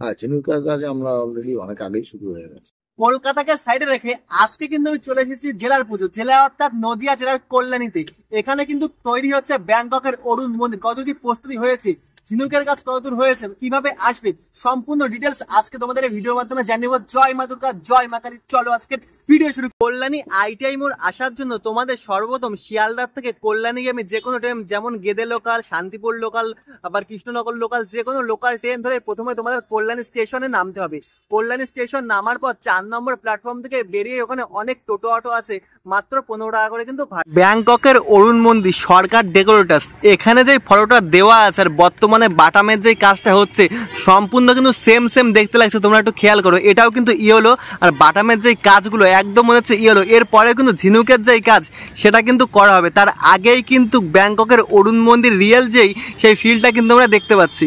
হ্যাঁ, ঝিনুকের কাজ আমরা অলরেডি অনেক আগেই শুরু হয়ে গেছে। কলকাতাকে সাইডে রেখে আজকে কিন্তু আমি চলে এসেছি জেলার পুজো, জেলা অর্থাৎ নদিয়া জেলার কল্যাণীতে। এখানে কিন্তু তৈরি হচ্ছে ব্যাংককের অরুণ মন্দির। কতটি প্রস্তুতি হয়েছে, ঝিনুকের কাজ কতদূর হয়েছে, কিভাবে আসবে, সম্পূর্ণ ডিটেলস আজকে তোমাদের এই ভিডিওর মাধ্যমে জানিব। জয় মা দুর্গা, জয় মা কালী। চলো আজকে ভিডিও শুরু। কল্যাণী আইটিআই মোড় আসার জন্য তোমাদের সর্বপ্রথম শিয়ালদার থেকে কল্যাণী আমি যে কোনো ট্রেন, যেমন গেদে লোকাল, শান্তিপুর লোকাল, আবার কৃষ্ণনগর লোকাল, যে কোনো লোকাল ট্রেন ধরে প্রথমে তোমাদের কল্যাণী স্টেশনে নামতে হবে। কল্যাণী স্টেশন নামার পর 4 নম্বর প্ল্যাটফর্ম থেকে বেরিয়ে ওখানে অনেক টোটো অটো আছে, মাত্র 15 টাকা করে কিন্তু ভাড়া। ব্যাংককের অরুণ মন্দির সরকার ডেকোরেটার্স, এখানে যে ফটোটা দেওয়া আছে আর বর্তমানে বাটামের যে কাজটা হচ্ছে সম্পূর্ণ কিন্তু সেম দেখতে লাগছে। তোমরা একটু খেয়াল করো, এটাও কিন্তু ইয়েলো, আর বাটামের যে কাজগুলো একদম মনে হচ্ছে ইয়েলো। এরপরে কিন্তু ঝিনুকের যে কাজ সেটা কিন্তু করা হবে। তার আগেই কিন্তু ব্যাংককের অরুণ মন্দির রিয়েল যেই সেই ফিলটা কিন্তু আমরা দেখতে পাচ্ছি।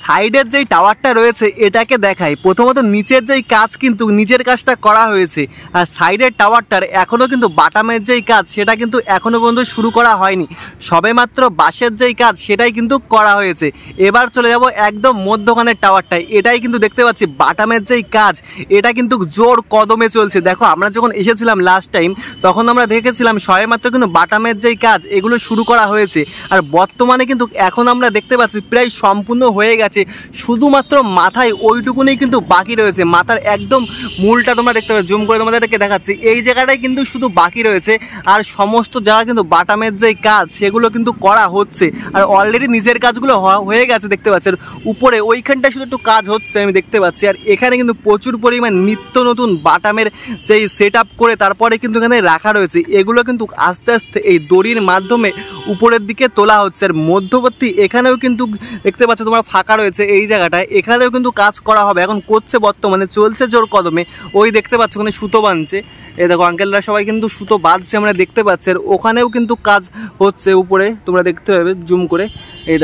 সাইডের যেই টাওয়ারটা রয়েছে এটাকে দেখাই। প্রথমত নিচের যেই কাজ কিন্তু নিচের কাজটা করা হয়েছে, আর সাইডের টাওয়ারটার এখনো কিন্তু বাটামের যেই কাজ সেটা কিন্তু এখনো পর্যন্ত শুরু করা হয়নি, সবেমাত্র বাঁশের যেই কাজ সেটাই কিন্তু করা হয়েছে। এবার চলে যাব একদম মধ্যখানের টাওয়ারটায়, এটাই কিন্তু দেখতে পাচ্ছি বাটামের যেই কাজ এটা কিন্তু জোর কদমে চলছে। দেখো আমরা যখন এসেছিলাম লাস্ট টাইম তখন আমরা দেখেছিলাম সবেমাত্র কিন্তু বাটামের যেই কাজ এগুলো শুরু করা হয়েছে, আর বর্তমানে কিন্তু এখন আমরা দেখতে পাচ্ছি প্রায় সম্পূর্ণ হয়ে গেছে। শুধুমাত্র মাথায় ওইটুকুনি কিন্তু বাকি রয়েছে, মাথার একদম মূলটা তোমরা দেখতে পাচ্ছ, জুম করে তোমাদেরকে দেখাচ্ছি। এই জায়গাটাই কিন্তু শুধু বাকি রয়েছে, আর সমস্ত জায়গা কিন্তু বাটামের যে কাজ সেগুলো কিন্তু করা হচ্ছে, আর অলরেডি নিজের কাজগুলো হয়ে গেছে দেখতে পাচ্ছেন। উপরে ওইখানটায় শুধু একটু কাজ হচ্ছে আমি দেখতে পাচ্ছি, আর এখানে কিন্তু প্রচুর পরিমাণ নিত্য নতুন বাটামের যেই সেট আপ করে তারপরে কিন্তু এখানে রাখা রয়েছে। এগুলো কিন্তু আস্তে আস্তে এই দড়ির মাধ্যমে উপরের দিকে তোলা হচ্ছে, আর মধ্যবর্তী এখানেও কিন্তু দেখতে পাচ্ছ তোমরা ফাঁকা রয়েছে এই জায়গাটায়, এখানেও কিন্তু কাজ করা হবে, এখন করছে, বর্তমানে চলছে জোর কদমে। ওই দেখতে পাচ্ছ ওখানে সুতো বাঁধছে, এই দেখো আঙ্কেলরা সবাই কিন্তু সুতো বাঁধছে আমরা দেখতে পাচ্ছি, আর ওখানেও কিন্তু কাজ হচ্ছে উপরে, তোমরা দেখতে পাবে জুম করে। এই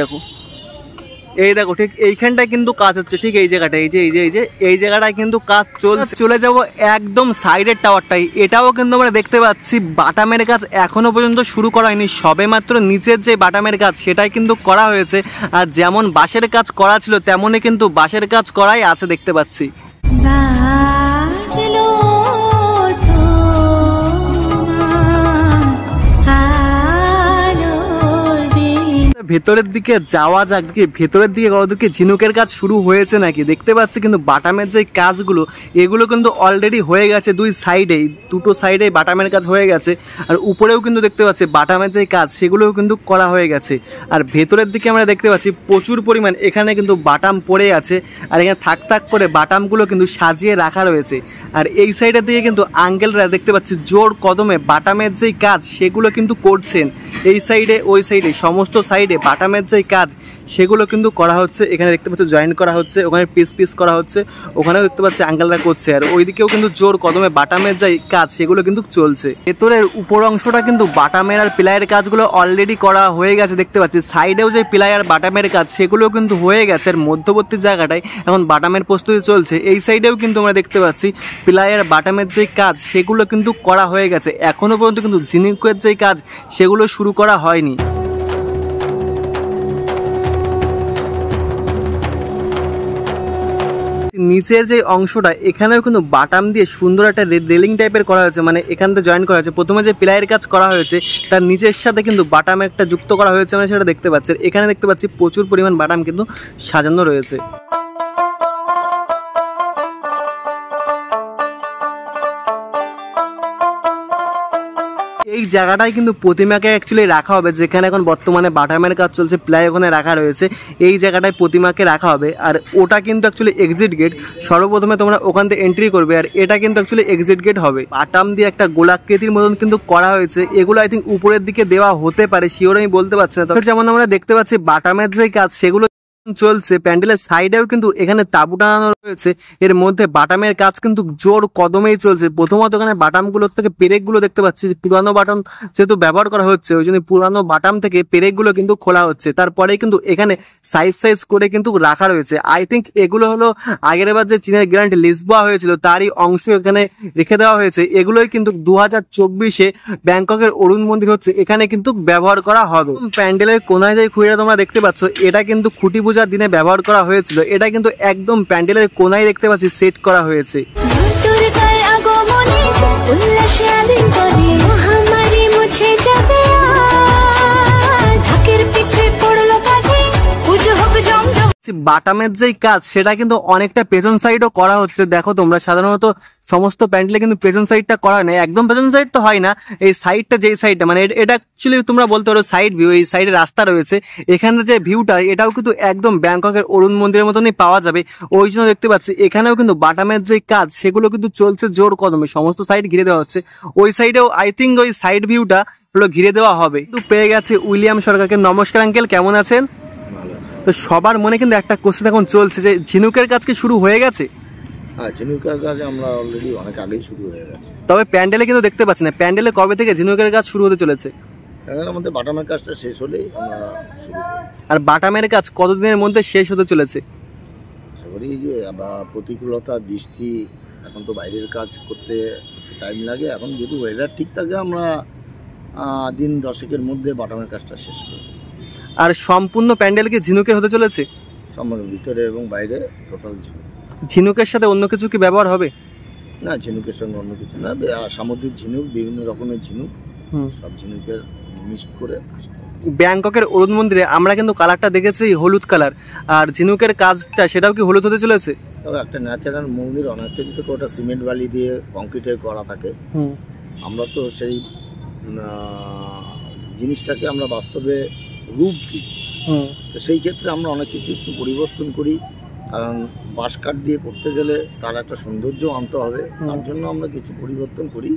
দেখো ঠিক এইখানটায় কিন্তু কাজ হচ্ছে, ঠিক এই জায়গাটা, এই জায়গাটায় কিন্তু কাজ চলছে। চলে যাব একদম সাইডের টাওয়ারটাই, এটাও কিন্তু আমরা দেখতে পাচ্ছি বাটামের কাজ এখনো পর্যন্ত শুরু করা হয়নি, সবেমাত্র নিচের যে বাটামের কাজ সেটাই কিন্তু করা হয়েছে, আর যেমন বাঁশের কাজ করা ছিল তেমনই কিন্তু বাঁশের কাজ করাই আছে দেখতে পাচ্ছি। ভেতরের দিকে যাওয়া যাক, ভেতরের দিকে কতদূর ঝিনুকের কাজ শুরু হয়েছে নাকি দেখতে পাচ্ছি। কিন্তু বাটামের যে কাজগুলো এগুলো কিন্তু অলরেডি হয়ে গেছে, দুটো সাইডেই বাটামের কাজ হয়ে গেছে, আর উপরেও কিন্তু দেখতে পাচ্ছি বাটামের যে কাজ সেগুলোও কিন্তু করা হয়ে গেছে। আর ভেতরের দিকে আমরা দেখতে পাচ্ছি প্রচুর পরিমাণ এখানে কিন্তু বাটাম পড়ে আছে, আর এখানে থাক করে বাটামগুলো কিন্তু সাজিয়ে রাখা রয়েছে। আর এই সাইডের দিকে কিন্তু আঙ্কেলরা দেখতে পাচ্ছি জোর কদমে বাটামের যেই কাজ সেগুলো কিন্তু করছেন। এই সাইডে ওই সাইডে সমস্ত সাইডে বাটামের যে কাজ সেগুলো কিন্তু করা হচ্ছে। এখানে দেখতে পাচ্ছি জয়েন্ট করা হচ্ছে, ওখানে পিস করা হচ্ছে, ওখানেও দেখতে পাচ্ছি আঙ্কেলরা করছে, আর ওইদিকেও কিন্তু জোর কদমে বাটামের যে কাজ সেগুলো কিন্তু চলছে। ভেতরের উপর অংশটা কিন্তু বাটামের আর প্লাইয়ের কাজগুলো অলরেডি করা হয়ে গেছে দেখতে পাচ্ছি। সাইডেও যে প্লাই আর বাটামের কাজ সেগুলো কিন্তু হয়ে গেছে, আর মধ্যবর্তী জায়গাটায় এখন বাটামের প্রস্তুতি চলছে। এই সাইডেও কিন্তু আমরা দেখতে পাচ্ছি প্লাই আর বাটামের যে কাজ সেগুলো কিন্তু করা হয়ে গেছে, এখনো পর্যন্ত কিন্তু ঝিনুকের যে কাজ সেগুলো শুরু করা হয়নি। নিচের যে অংশটা এখানেও কিন্তু বাটাম দিয়ে সুন্দর একটা রেলিং টাইপের করা হয়েছে, মানে এখান থেকে জয়েন করা হয়েছে। প্রথমে যে প্লাইয়ের কাজ করা হয়েছে তার নিচের সাথে কিন্তু বাটাম একটা যুক্ত করা হয়েছে, মানে সেটা দেখতে পাচ্ছি। এখানে দেখতে পাচ্ছি প্রচুর পরিমাণ বাটাম কিন্তু সাজানো রয়েছে। এই জায়গাটায় কিন্তু প্রতিমাকে অ্যাকচুয়ালি রাখা হবে, যেখানে এখন বর্তমানে বাটামের কাজ চলছে, প্লাই ওখানে রাখা রয়েছে, এই জায়গাটায় প্রতিমাকে রাখা হবে। আর ওটা কিন্তু অ্যাকচুয়ালি এক্সিট গেট, সর্বপ্রথমে তোমরা ওখান থেকে এন্ট্রি করবে, আর এটা কিন্তু অ্যাকচুয়ালি এক্সিট গেট হবে। বাটাম দিয়ে একটা গোলাকৃতির মতন কিন্তু করা হয়েছে, এগুলো আই থিঙ্ক উপরের দিকে দেওয়া হতে পারে, শিওর আমি বলতে পারছি না। তবে যেমন আমরা দেখতে পাচ্ছি বাটামের যে কাজ সেগুলো চলছে প্যান্ডেলের সাইডেও কিন্তু এখানে তাঁবু টানানো রয়েছে, এর মধ্যে বাটামের কাজ কিন্তু জোর কদমেই চলছে। প্রথমত এখানে বাটামগুলোর থেকে পেরেকগুলো দেখতে পাচ্ছি, পুরানো বাটাম যেহেতু ব্যবহার করা হচ্ছে ওই জন্য পুরানো বাটাম থেকে পেরেকগুলো কিন্তু খোলা হচ্ছে। তারপরে কিন্তু এখানে সাইজ করে কিন্তু রাখা রয়েছে। আই থিঙ্ক এগুলো হলো আগের বার যে চীনের গ্র্যান্ড লিসবোয়া হয়েছিল তারই অংশ এখানে রেখে দেওয়া হয়েছে। এগুলোই কিন্তু 2024-এ ব্যাংককের অরুণ মন্দির হচ্ছে এখানে কিন্তু ব্যবহার করা হবে। প্যান্ডেলের কোনায় যে খুঁড়িটা তোমরা দেখতে পাচ্ছ এটা কিন্তু খুঁটি পূজার দিনে ব্যবহার করা হয়েছিল। এটা কিন্তু একদম প্যান্ডেলের কোনায় দেখতে পাচ্ছি সেট করা হয়েছে। বাটামের যেই কাজ সেটা কিন্তু অনেকটা পেছন সাইডও করা হচ্ছে। দেখো তোমরা সাধারণত সমস্ত প্যান্ডেলে কিন্তু পেছন সাইডটা করা না, একদম পেছন সাইড তো হয় না, এই সাইডটা যেই সাইডটা মানে এটা অ্যাকচুয়ালি তোমরা বলতে পারো সাইড ভিউ। এই সাইডে রাস্তা রয়েছে, এখানে যে ভিউটা এটাও কিন্তু একদম ব্যাংককের অরুণ মন্দিরের মতনই পাওয়া যাবে। ওই জন্য দেখতে পাচ্ছি এখানেও কিন্তু বাটামের যে কাজ সেগুলো কিন্তু চলছে জোর কদমে, সমস্ত সাইড ঘিরে দেওয়া হচ্ছে। ওই সাইডেও আই থিঙ্ক ওই সাইড ভিউটা হলো ঘিরে দেওয়া হবে। কিন্তু পেয়ে গেছে উইলিয়াম সরকারকে। নমস্কার আঙ্কেল, কেমন আছেন? তো সবার মনে কিন্তু একটা কোশ্চেন এখন চলছে যে ঝিনুকের কাজ কি শুরু হয়ে গেছে? হ্যাঁ, ঝিনুকের কাজ আমরা অলরেডি অনেক আগেই শুরু হয়ে গেছে। তবে প্যান্ডেলে কিন্তু দেখতে পাচ্ছি না, প্যান্ডেলে কবে থেকে ঝিনুকের কাজ শুরু হতে চলেছে? আমাদের বাটামের কাজটা শেষ হলেই আমরা শুরু করি। আর বাটামের কাজ কতদিনের মধ্যে শেষ হতে চলেছে? আশা করি যে প্রতিকূলতা, বৃষ্টি, এখন তো বাইরের কাজ করতে টাইম লাগে। এখন যেহেতু ওয়েদার ঠিক থাকে আমরা দিন 10-এর মধ্যে বাটামের কাজটা শেষ করি। আর সম্পূর্ণ প্যান্ডেল কি ঝিনুকের হতে চলেছে? সম্পূর্ণ ভিতরে এবং বাইরে টোটাল ঝিনুক। ঝিনুকের সাথে অন্য কিছু কি ব্যবহার হবে? না, ঝিনুকের সঙ্গে অন্য কিছু না, সামুদ্রিক ঝিনুক, বিভিন্ন রকমের ঝিনুক, সব ঝিনুকের মিক্সড করে। ব্যাংককের অরুণ মন্দিরে আমরা কিন্তু কালারটা দেখেছি হলুদ কালার, আর ঝিনুকের কাজটা সেটাও কি হলুদ হতে চলেছে? তবে একটা ন্যাচারাল মন্দির, অনেক কিছু থেকে ওটা সিমেন্ট বালি দিয়ে কংক্রিটের করা থাকে। আমরা তো সেই জিনিসটাকে আমরা বাস্তবে রূপ দিই। তো সেই ক্ষেত্রে আমরা অনেক কিছু একটু পরিবর্তন করি, কারণ বাঁশ কাঠ দিয়ে করতে গেলে তার একটা সৌন্দর্য আনতে হবে, তার জন্য আমরা কিছু পরিবর্তন করি।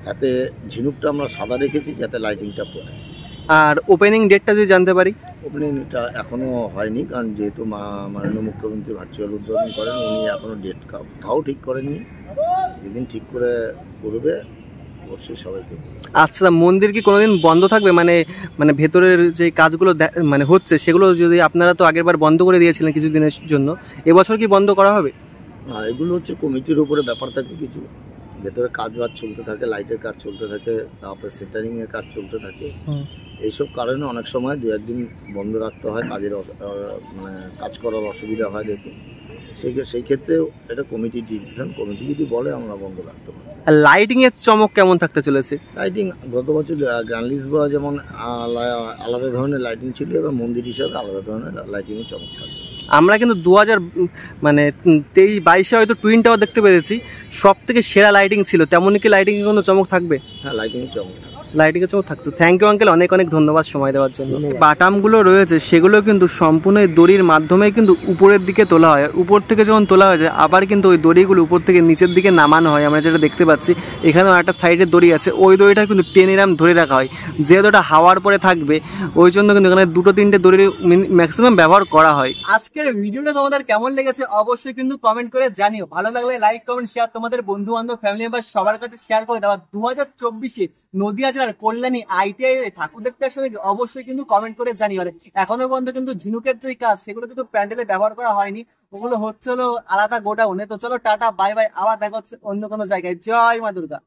তাতে ঝিনুকটা আমরা সাদা রেখেছি যাতে লাইটিংটা পড়ে। আর ওপেনিং ডেটটা যদি জানতে পারি? ওপেনিংটা এখনো হয়নি, কারণ যেহেতু মাননীয় মুখ্যমন্ত্রী ভার্চুয়াল উদ্বোধন করেন, উনি এখনো ডেট কোথাও ঠিক করেননি। যেদিন ঠিক করে করবে অবশ্যই সবাইকে। আচ্ছা, মন্দির কি কোনোদিন বন্ধ থাকবে? মানে ভেতরের যে কাজগুলো মানে হচ্ছে সেগুলো যদি, আপনারা তো আগেরবার বন্ধ করে দিয়েছিলেন কিছুদিনের জন্য, এবছর কি বন্ধ করা হবে? না, এগুলো হচ্ছে কমিটির উপরে ব্যাপার থাকে। কিছু ভেতরে কাজ চলতে থাকে, লাইটের কাজ চলতে থাকে, তারপরে সেন্টারিং এর কাজ চলতে থাকে। এইসব কারণে অনেক সময় 2-1 দিন বন্ধ রাখতে হয়, কাজের মানে কাজ করার অসুবিধা হয় দেখে। সেই ক্ষেত্রে এটা কমিটির ডিসিশন, কমিটি যদি বলে আমরা বন্ধ রাখতে পারি। আর লাইটিং এর চমক কেমন থাকতে চলেছে? লাইটিং গত বছর গ্র্যান্ড লিসবোয়া যেমন আলাদা ধরনের লাইটিং ছিল, এবার মন্দির হিসাবে আলাদা ধরনের লাইটিংয়ের চমক থাকবে। আমরা কিন্তু 2023-22-এ হয়তো টুইন টাওয়ার দেখতে পেরেছি, সব থেকে সেরা লাইটিং ছিল। তেমনই কি লাইটিং এর কোনো চমক থাকবে? হ্যাঁ, লাইটিং এর চমক থাকছে। লাইটিং এর চমক থাকছে। থ্যাংক ইউ আঙ্কেল, অনেক অনেক ধন্যবাদ সময় দেওয়ার জন্য। বাটামগুলো রয়েছে সেগুলো কিন্তু সম্পূর্ণ দড়ির মাধ্যমে কিন্তু উপরের দিকে তোলা হয়। উপর থেকে যখন তোলা হয়ে যায় আবার কিন্তু ওই দড়িগুলো উপর থেকে নিচের দিকে নামানো হয়। আমরা যেটা দেখতে পাচ্ছি এখানেও একটা সাইডের দড়ি আছে, ওই দড়িটা কিন্তু টেনে ধরে রাখা হয়, যেহেতু ওটা হাওয়ার পরে থাকবে ওই জন্য কিন্তু এখানে 2-3টে দড়ির ম্যাক্সিমাম ব্যবহার করা হয়। আজকের ভিডিওটা তোমাদের কেমন লেগেছে অবশ্যই কিন্তু কমেন্ট করে জানিও। ভালো লাগলে লাইক, কমেন্ট, শেয়ার, তোমাদের বন্ধু বান্ধব, ফ্যামিলি মেম্বার সবার কাছে শেয়ার করে দেওয়া। 2024-এ নদিয়া জেলার কল্যাণী ITI ঠাকুর দেখতে আসলে অবশ্যই কিন্তু কমেন্ট করে জানিও। এখনো পর্যন্ত কিন্তু ঝিনুকের যে কাজ সেগুলো কিন্তু প্যান্ডেলে ব্যবহার করা হয়নি, ওগুলো হচ্ছে হলো আলাদা গোডাউনে। তো চলো টাটা, বাই বাই, আবার দেখা হচ্ছে অন্য কোনো জায়গায়। জয় মা দুর্গা।